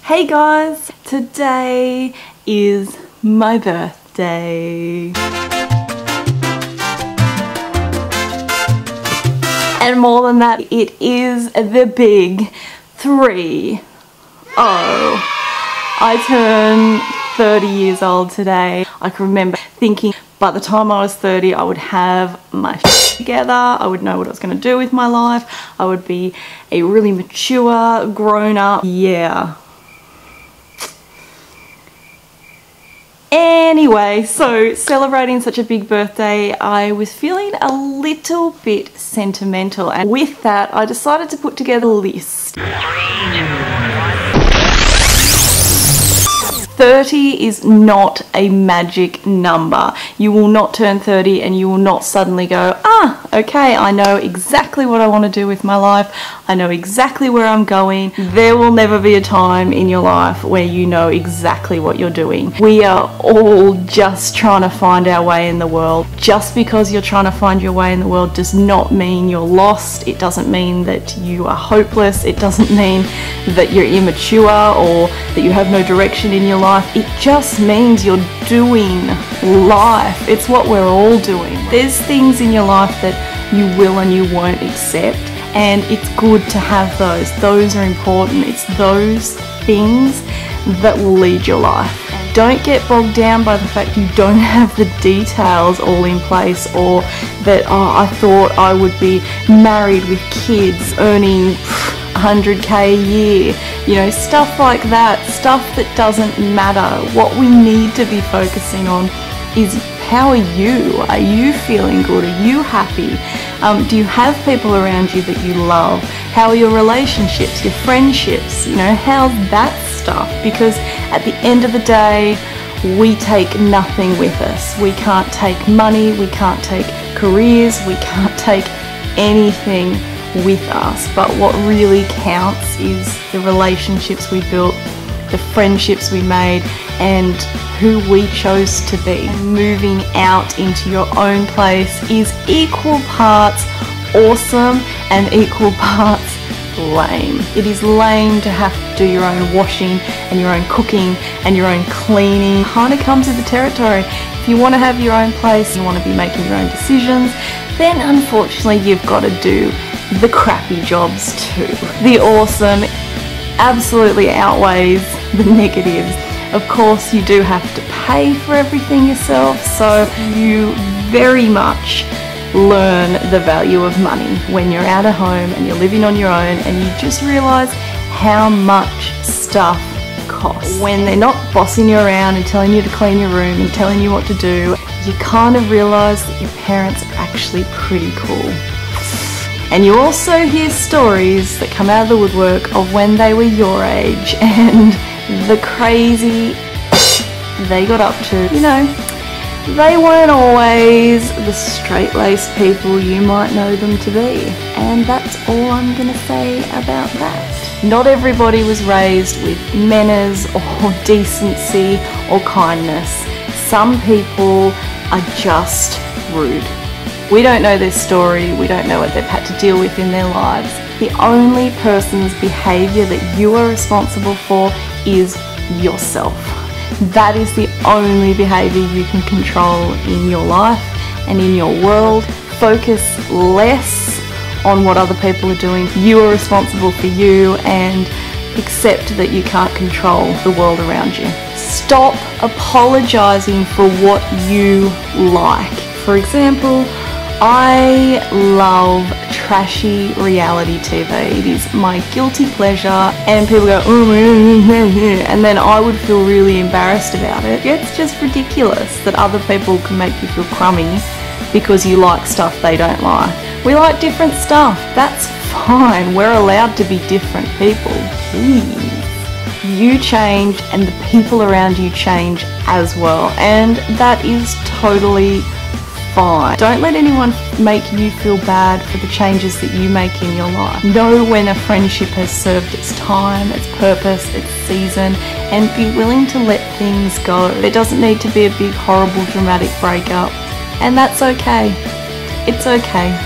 Hey guys, today is my birthday. And more than that, it is the big 3-0. I turn 30 years old today. I can remember thinking by the time I was 30, I would have my shit together. I would know what I was going to do with my life. I would be a really mature, grown up. Yeah. Anyway, so celebrating such a big birthday, I was feeling a little bit sentimental, and with that I decided to put together a list. 30 is not a magic number. You will not turn 30 and you will not suddenly go, okay, I know exactly what I want to do with my life. I know exactly where I'm going. There will never be a time in your life where you know exactly what you're doing. We are all just trying to find our way in the world. Just because you're trying to find your way in the world does not mean you're lost. It doesn't mean that you are hopeless. It doesn't mean that you're immature or that you have no direction in your life. It just means you're doing life. It's what we're all doing. There's things in your life that you will and you won't accept, and it's good to have those. Those are important. It's those things that will lead your life. Don't get bogged down by the fact you don't have the details all in place, or that, I thought I would be married with kids earning 100k a year, you know, stuff like that, stuff that doesn't matter. What we need to be focusing on is, how are you? Are you feeling good? Are you happy? Do you have people around you that you love? How are your relationships, your friendships? You know, how's that stuff? Because at the end of the day, we take nothing with us. We can't take money, we can't take careers, we can't take anything with us. But what really counts is the relationships we built, the friendships we made, and who we chose to be. And moving out into your own place is equal parts awesome and equal parts lame. It is lame to have to do your own washing and your own cooking and your own cleaning. It kind of comes with the territory. If you want to have your own place, you want to be making your own decisions, then unfortunately you've got to do the crappy jobs too. The awesome absolutely outweighs the negatives. Of course, you do have to pay for everything yourself, so you very much learn the value of money when you're out of home and you're living on your own, and you just realize how much stuff costs. When they're not bossing you around and telling you to clean your room and telling you what to do, you kind of realize that your parents are actually pretty cool. And you also hear stories that come out of the woodwork of when they were your age and the crazy they got up to. You know, they weren't always the straight-laced people you might know them to be. And that's all I'm gonna say about that. Not everybody was raised with manners or decency or kindness. Some people are just rude. We don't know their story, we don't know what they've had to deal with in their lives. The only person's behaviour that you are responsible for is yourself. That is the only behaviour you can control in your life and in your world. Focus less on what other people are doing. You are responsible for you, and accept that you can't control the world around you. Stop apologising for what you like. For example, I love trashy reality TV. It is my guilty pleasure, and people go, and then I would feel really embarrassed about it. It's just ridiculous that other people can make you feel crummy because you like stuff they don't like. We like different stuff. That's fine. We're allowed to be different people. Please. You change and the people around you change as well, and that is totally fine. Don't let anyone make you feel bad for the changes that you make in your life. Know when a friendship has served its time, its purpose, its season, and be willing to let things go. There doesn't need to be a big, horrible, dramatic breakup, and that's okay. It's okay.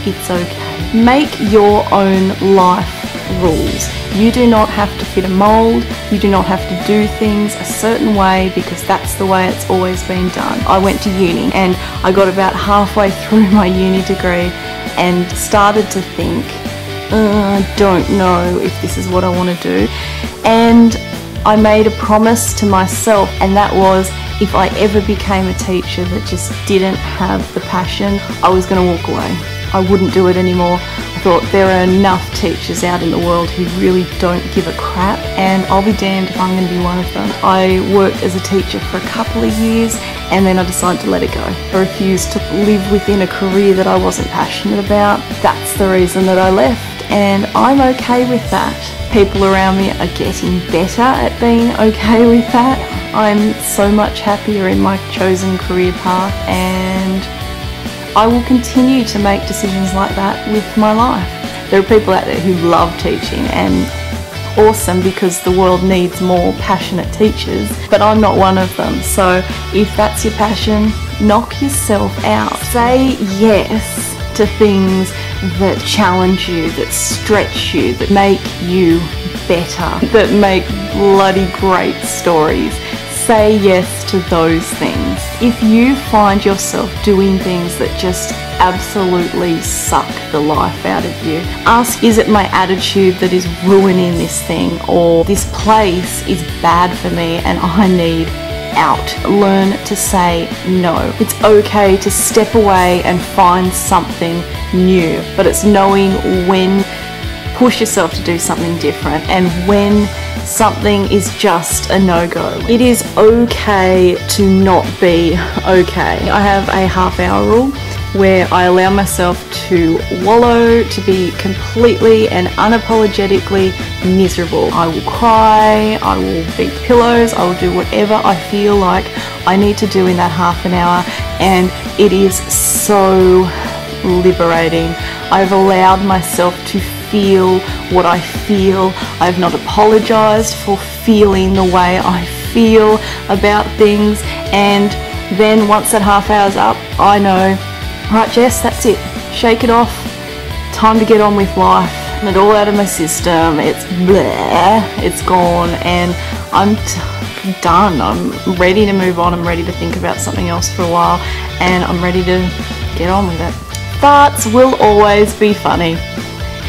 It's okay. Make your own life rules. You do not have to fit a mold. You do not have to do things a certain way because that's the way it's always been done. I went to uni and I got about halfway through my uni degree and started to think, I don't know if this is what I want to do. And I made a promise to myself, and that was if I ever became a teacher that just didn't have the passion, I was going to walk away. I wouldn't do it anymore. I thought there are enough teachers out in the world who really don't give a crap, and I'll be damned if I'm going to be one of them. I worked as a teacher for a couple of years and then I decided to let it go. I refused to live within a career that I wasn't passionate about. That's the reason that I left, and I'm okay with that. People around me are getting better at being okay with that. I'm so much happier in my chosen career path, and I will continue to make decisions like that with my life. There are people out there who love teaching, and awesome, because the world needs more passionate teachers, but I'm not one of them. So if that's your passion, knock yourself out. Say yes to things that challenge you, that stretch you, that make you better, that make bloody great stories. Say yes to those things. If you find yourself doing things that just absolutely suck the life out of you, ask, is it my attitude that is ruining this thing, or this place is bad for me and I need out? Learn to say no. It's okay to step away and find something new, but it's knowing when push yourself to do something different and when something is just a no-go. It is okay to not be okay. I have a half-hour rule where I allow myself to wallow, to be completely and unapologetically miserable. I will cry, I will beat pillows, I will do whatever I feel like I need to do in that half an hour, and it is so liberating. I've allowed myself to feel what I feel. I've not apologized for feeling the way I feel about things, and then once that half hour's up, I know, right Jess, that's it, shake it off, time to get on with life. It all out of my system, it's bleh, it's gone, and I'm done. I'm ready to move on, I'm ready to think about something else for a while, and I'm ready to get on with it. Farts will always be funny.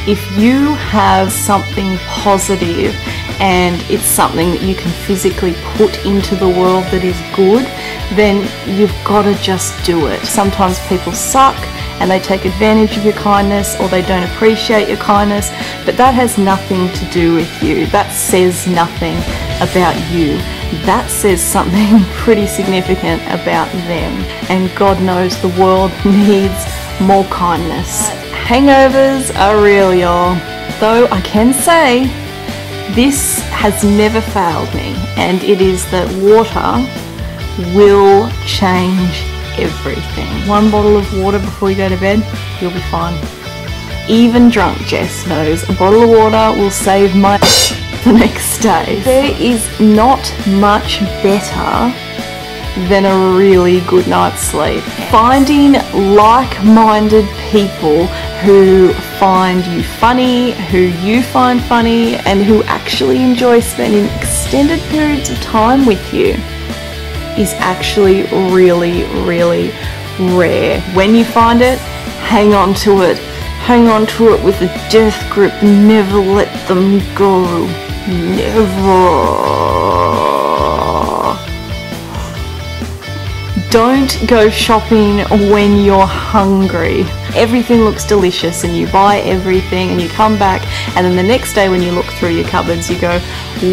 If you have something positive and it's something that you can physically put into the world that is good, then you've got to just do it. Sometimes people suck and they take advantage of your kindness, or they don't appreciate your kindness, but that has nothing to do with you. That says nothing about you. That says something pretty significant about them, and God knows the world needs more kindness. Hangovers are real, y'all. Though I can say this has never failed me, and it is that water will change everything. One bottle of water before you go to bed, you'll be fine. Even drunk Jess knows a bottle of water will save my the next day. There is not much better than a really good night's sleep. Finding like-minded people who find you funny, who you find funny, and who actually enjoy spending extended periods of time with you is actually really, really rare. When you find it, hang on to it. Hang on to it with a death grip. Never let them go. Never. Don't go shopping when you're hungry. Everything looks delicious and you buy everything and you come back, and then the next day when you look through your cupboards you go,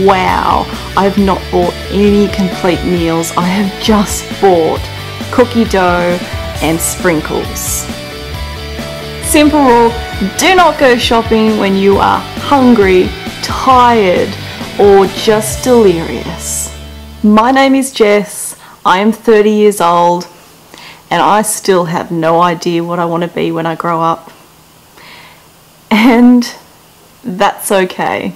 wow, I've not bought any complete meals. I have just bought cookie dough and sprinkles. Simple rule, do not go shopping when you are hungry, tired, or just delirious. My name is Jess. I am 30 years old and I still have no idea what I want to be when I grow up. And that's okay.